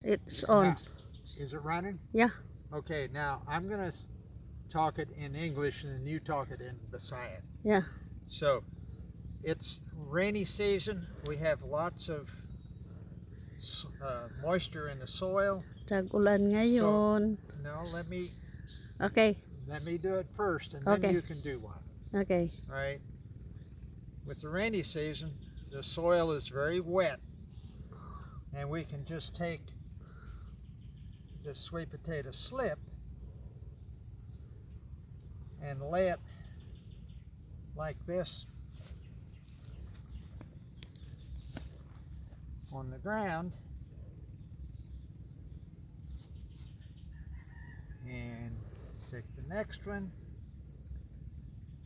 It's on. Now, is it running? Yeah. Okay, now I'm going to talk it in English and then you talk it in Visayan. Yeah. So, it's rainy season. We have lots of moisture in the soil. Tag-ulan ngayon. No, let me Okay. do it first and then Okay. you can do one. Okay. All right. With the rainy season, the soil is very wet, and we can just take the sweet potato slip and lay it like this on the ground, and take the next one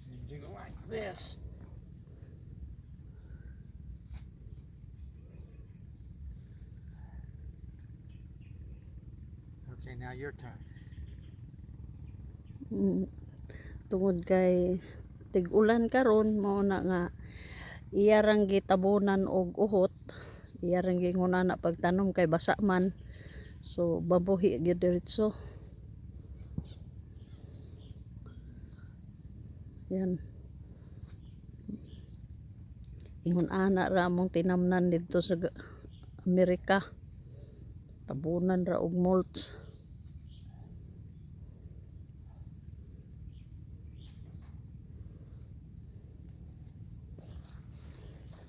and do like this. Okay, now your turn. Tungod kay tig-ulan karon mao na nga iyarang gitabunan og uhot, iyarang gingunana pagtanom kay basa man, so babuhi gyud diretso. Yan, ingon ana ra mong tinamnan dito sa Amerika, tabunan ra og mulch.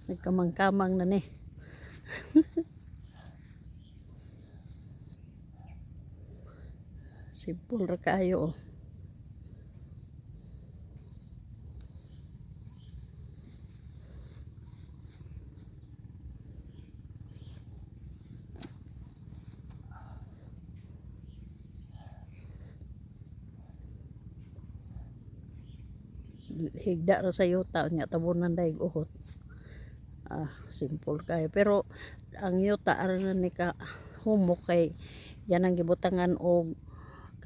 Nagkamang-kamang na ni. Simple ra kayo. Higda ra sa yuta nya tabunan daig uhot. Simple kayo, pero ang yuta ara na ni ka humok kay yan ang gibutangan og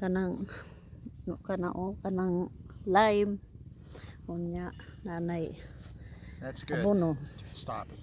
kanang lime unya nanay That's good. abono. Stop it.